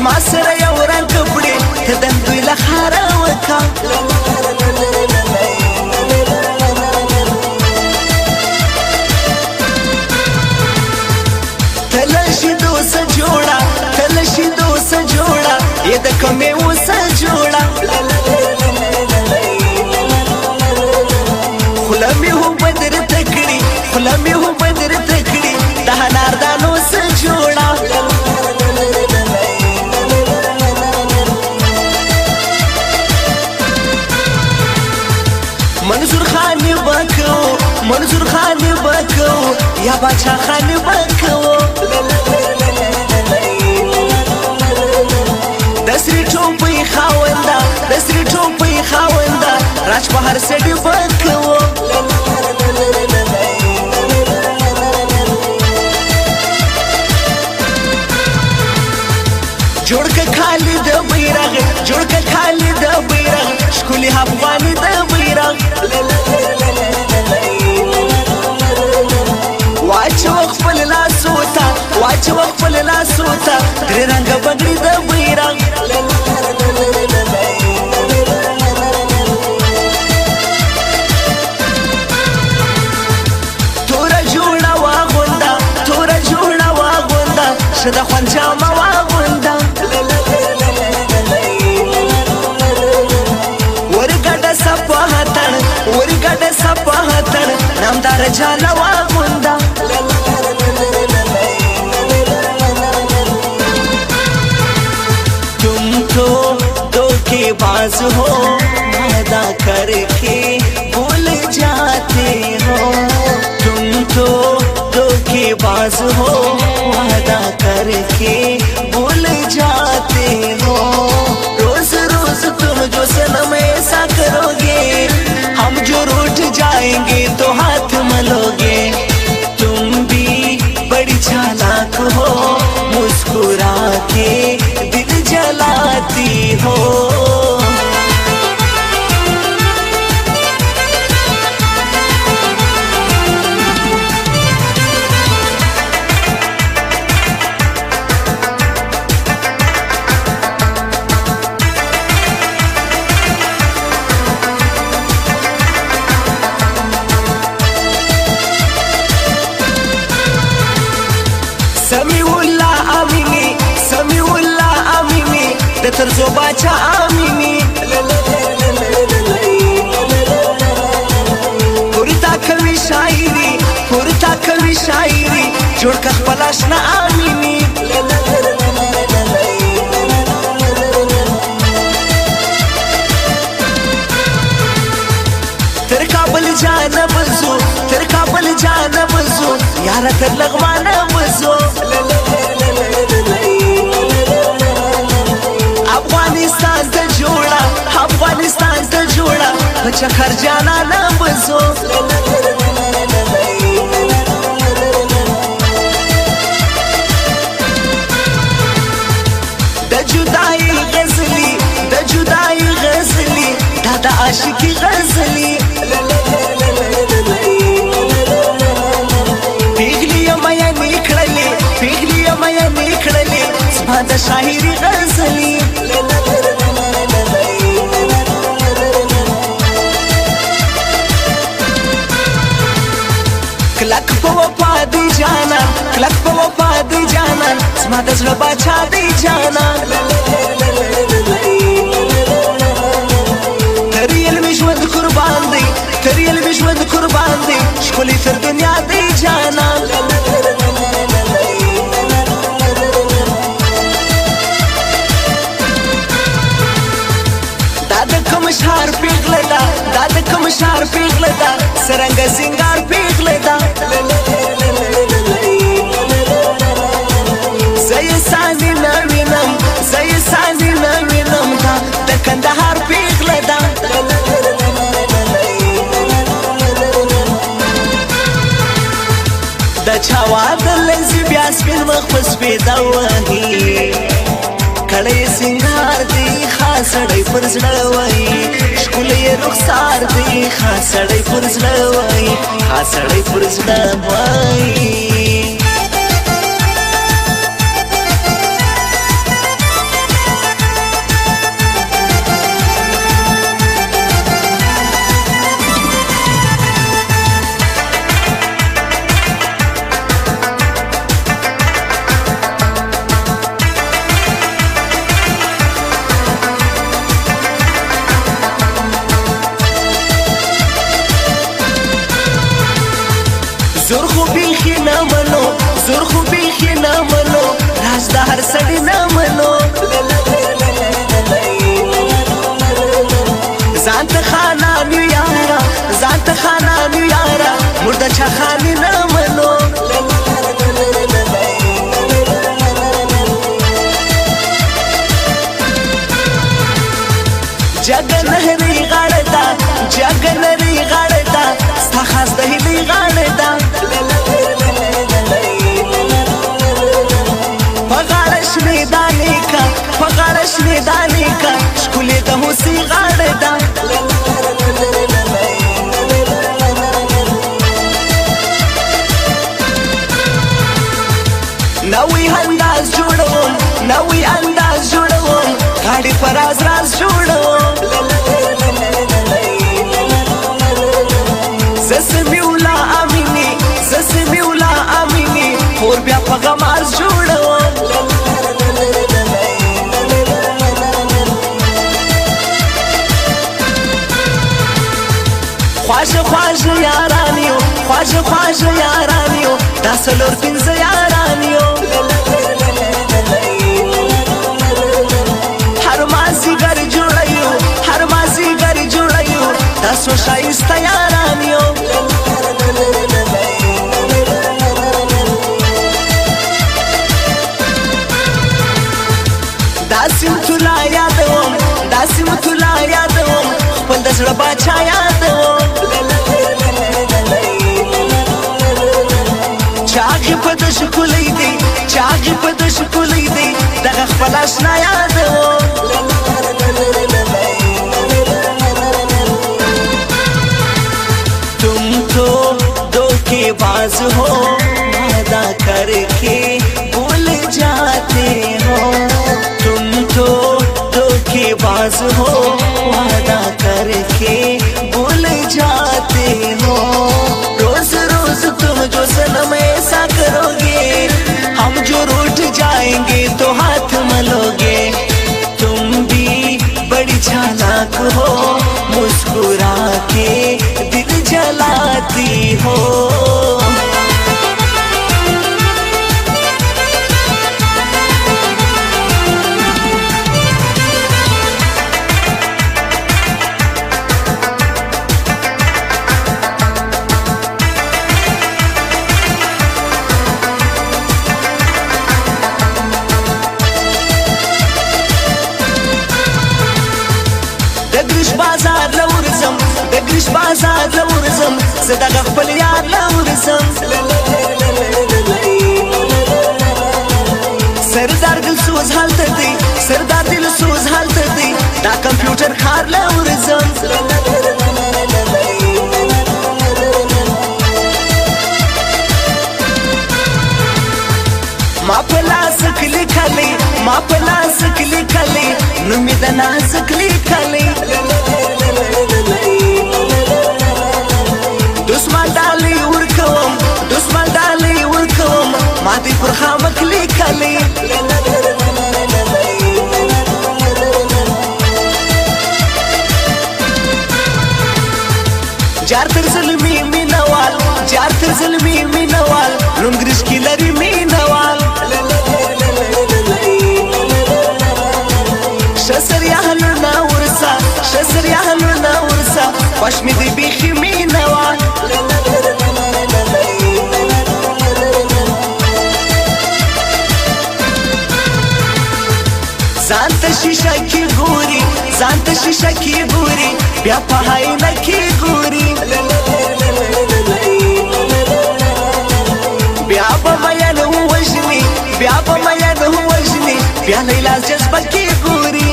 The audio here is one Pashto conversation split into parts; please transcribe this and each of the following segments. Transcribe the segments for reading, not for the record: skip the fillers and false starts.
ما سره یو رنګ کپړې ته د دوی له خاره وکا تلشي دوسه جوړه تلشي دوسه جوړه یې د کمې وسه جوړه خوله مې هم بدر تکړي خوله مې هم بدر تکړي د هناردانو سه جوړه منظور خان بکو منظور خان بکو یا باچا خان بکو دسری ټوپی خاوندا دسری ټوپی خاوندا راج په هر سړي بکو جوړ ک خالد بیرغ جوړ ک خالد بیرغ شکولي افغاني د بیرغ واچو خپل لاسوتا واچو خپل لاسوتا درې رنګ بګړي د بیرغ تور جوړه واغوندا تور جوړه واغوندا شدا خوان جامه واغوندا ورګډه صفاتن ورګډه صفاتن نامدار جاله واغوندا बाज हो वादा करके भूल जाते हो तुम तो धोखेबाज हो वादा करके भूल जाते हो रोज रोज तुम जो सनम ऐसा करोगे हम जो रूठ जाएंगे तो हाथ मलोगे तुम भी बड़ी चालाक हो मुस्कुरा के दिल जलाती हो ترزو باچا آمینی پورتا کوي شاعری پورتا کوي شاعری جوړ ک خپل آشنا آمینی تر کابل جانب زو تر کابل جانب زو یار تر لغمانه وزو افغانستان ته جوړه افغانستان ته جوړه په چکر جانا نه بزو د جدای غزلی د جدای غزلی دا د عاشقی غزلی پیغلی میا نکړلې پیغلی میا نکړلې سپه د شاعري غزلی کلک په وفا دی جانا کلک په وفا دی جانا زما د زړه باچا دی جانا تریل می ژوند قربان دی تریل می ژوند قربان دی ښکلي تر دنیا دی جانا دا د کوم شهر پیغله ده دا د کوم شهر پیغله ده سرنګ سنگار پیغله ده زي ساني نوینم زي ساني نوینم دا د کندهار پیغله ده د چا واده لزی بیا سپین مخ په سپیده وهي کړی سنگار دی خاصړی پر زړه وای ښکلی رخسار دی خاصړی پر زړه وای خاصړی پر زړه وای بیخي نه منو زور خو بیخي نه منو راز د هر سړي نه منو ځان ته خانان یارا ځان ته خانان یارا مرده چا خاني نه منو جګنهري غړدا جګنهري غړدا ستا خاص د هلي غړدا پغارش میدانی کا پغارش میدانی کا شکولې د هوسي غړدا نوې انداز جوړوم نوې انداز جوړوم غاړي پر راز راز جوړوم زسمیولا امینی زسمیولا امینی اور بیا په غماز جوړوم خواږه خواږه یارانیو خواږه خواږه یارانیو دا څلور پنځه یارانیو هر مازیګر جوړیو هر مازیګر جوړیو دا څو ښایسته یارانیو دا سیمتولا یادوم دا سیمتولا یادوم خپل د زړه باچا یادوم چاغي په د ښکلۍ دی چاغي په د ښکلۍ دی دغه خپل اشنا یادوم तुम तो धोखेबाज हो वादा करके भूल जाते हो तुम तो धोखेबाज हो वादा करके भूल जाते हो रोज रोज तुम जो सनम ऐसा करोगे हम जो रूठ जाएंगे तो हाथ मलोगे तुम भी बड़ी चालाक हो मुस्कुरा के दिल जलाती हो دګریش بازار لورزم دګریش بازار لورزم زدغه خپل یار لورزم سردار دل سوز حالت دی سردار دل سوز حالت دی دا کمپیوټر کار لورزم ما پلاس کلی کلی ما پلاس کلی کلی نومې د نازک لیکلی دسمال ډالۍ ورکوم دسمال ډالۍ ورکوم ما دې پر خامک لیکلی جار تر ظلمي مینوال جار تر ظلمي مینوال لونګریش کې لري مینوال شسر یهلنا ورسا شسر یهلنا ورسا خوش می دی بیخی مینوال ځان ته شیشه کې ګوري ځان ته شیشه کې ګوري بیا په آینه کې ګوري بیا به مین ووژني بیا به مین ووژني بیا لیلا جذبه کې ګوري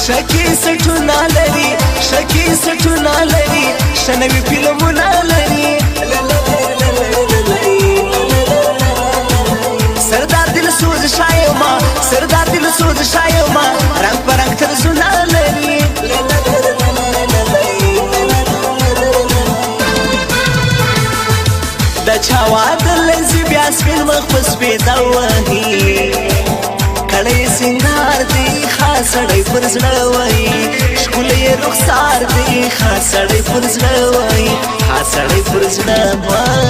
شکی سټونه لري شکی سټونه لري شنوي فلمونه لري سردار دل سوز شایما سردار دل سوز شایما رنگ پرنگ ترزونه لري د چا واده لزی بیا سپین مخ په سپیده وهي کړی سنگار دی خاصړی پر زړه وهي ښکلی رخسار دی خاصړی پر زړه وای خاصړی پر زړه وای